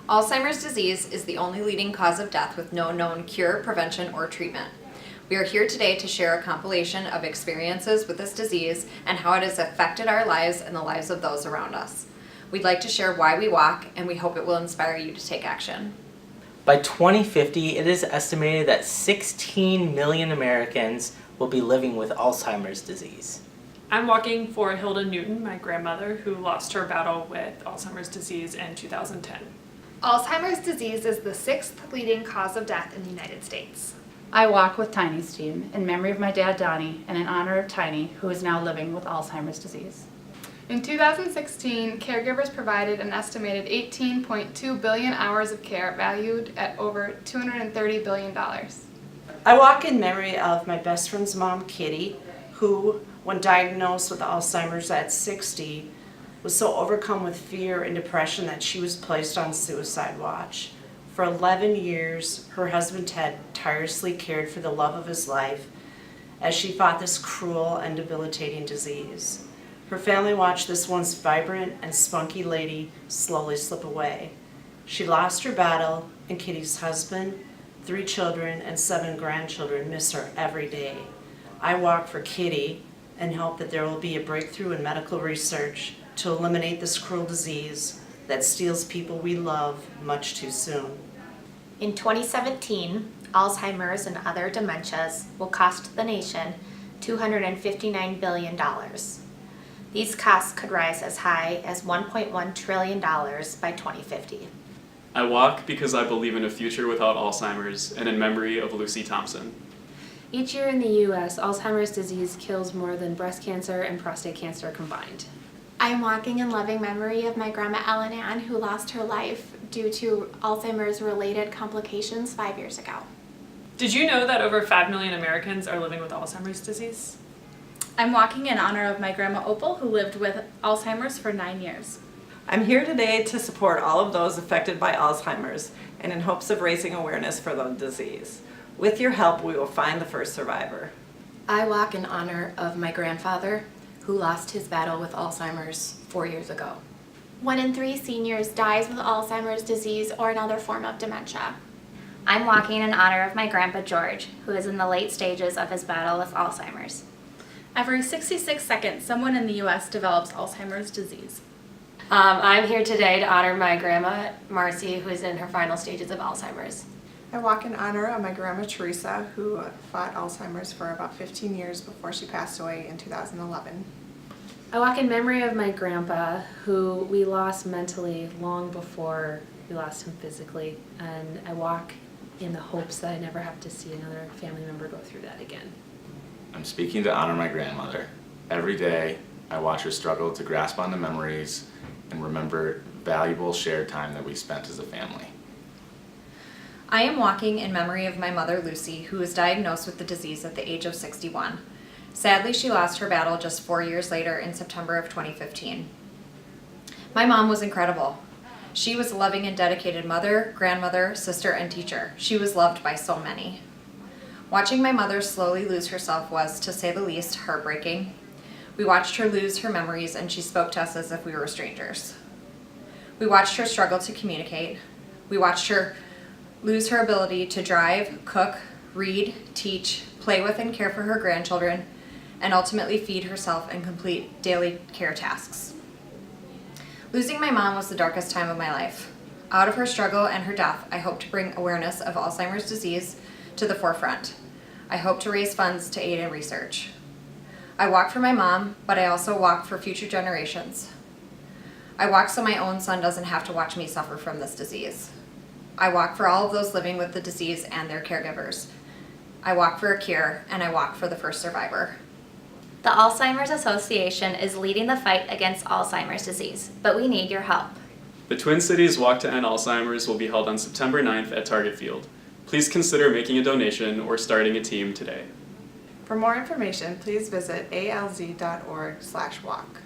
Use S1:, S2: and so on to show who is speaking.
S1: Alzheimer's disease is the only leading cause of death with no known cure, prevention, or treatment. We are here today to share a compilation of experiences with this disease and how it has affected our lives and the lives of those around us. We'd like to share why we walk, and we hope it will inspire you to take action.
S2: By 2050, it is estimated that 16 million Americans will be living with Alzheimer's disease.
S3: I'm walking for Hilda Newton, my grandmother, who lost her battle with Alzheimer's disease in 2010.
S4: Alzheimer's disease is the 6th leading cause of death in the United States.
S5: I walk with Tiny's team in memory of my dad Donnie and in honor of Tiny, who is now living with Alzheimer's disease.
S4: In 2016, caregivers provided an estimated 18.2 billion hours of care valued at over $230 billion.
S6: I walk in memory of my best friend's mom, Kitty, who, when diagnosed with Alzheimer's at 60, was so overcome with fear and depression that she was placed on suicide watch. For 11 years, her husband Ted tirelessly cared for the love of his life as she fought this cruel and debilitating disease. Her family watched this once vibrant and spunky lady slowly slip away. She lost her battle, and Kitty's husband, 3 children, and 7 grandchildren miss her every day. I walk for Kitty and hope that there will be a breakthrough in medical research to eliminate this cruel disease that steals people we love much too soon.
S7: In 2017, Alzheimer's and other dementias will cost the nation $259 billion. These costs could rise as high as $1.1 trillion by 2050.
S8: I walk because I believe in a future without Alzheimer's and in memory of Lucy Thompson.
S9: Each year in the U.S., Alzheimer's disease kills more than breast cancer and prostate cancer combined.
S7: I am walking in loving memory of my grandma Ellen Ann, who lost her life due to Alzheimer's related complications 5 years ago.
S3: Did you know that over 5 million Americans are living with Alzheimer's disease?
S4: I'm walking in honor of my grandma Opal, who lived with Alzheimer's for 9 years.
S10: I'm here today to support all of those affected by Alzheimer's and in hopes of raising awareness for the disease. With your help, we will find the first survivor.
S1: I walk in honor of my grandfather, who lost his battle with Alzheimer's 4 years ago.
S7: 1 in 3 seniors dies with Alzheimer's disease or another form of dementia.
S11: I'm walking in honor of my grandpa George, who is in the late stages of his battle with Alzheimer's.
S4: Every 66 seconds, someone in the U.S. develops Alzheimer's disease.
S9: I'm here today to honor my grandma, Marcy, who is in her final stages of Alzheimer's.
S12: I walk in honor of my grandma Teresa, who fought Alzheimer's for about 15 years before she passed away in 2011.
S9: I walk in memory of my grandpa, who we lost mentally long before we lost him physically, and I walk in the hopes that I never have to see another family member go through that again.
S13: I'm speaking to honor my grandmother. Every day, I watch her struggle to grasp onto memories and remember valuable shared time that we spent as a family.
S1: I am walking in memory of my mother Lucy, who was diagnosed with the disease at the age of 61. Sadly, she lost her battle just 4 years later in September of 2015. My mom was incredible. She was a loving and dedicated mother, grandmother, sister, and teacher. She was loved by so many. Watching my mother slowly lose herself was, to say the least, heartbreaking. We watched her lose her memories, and she spoke to us as if we were strangers. We watched her struggle to communicate. We watched her lose her ability to drive, cook, read, teach, play with and care for her grandchildren, and ultimately feed herself and complete daily care tasks. Losing my mom was the darkest time of my life. Out of her struggle and her death, I hope to bring awareness of Alzheimer's disease to the forefront. I hope to raise funds to aid in research. I walk for my mom, but I also walk for future generations. I walk so my own son doesn't have to watch me suffer from this disease. I walk for all of those living with the disease and their caregivers. I walk for a cure, and I walk for the first survivor.
S11: The Alzheimer's Association is leading the fight against Alzheimer's disease, but we need your help.
S8: The Twin Cities Walk to End Alzheimer's will be held on September 9th at Target Field. Please consider making a donation or starting a team today.
S12: For more information, please visit alz.org/walk.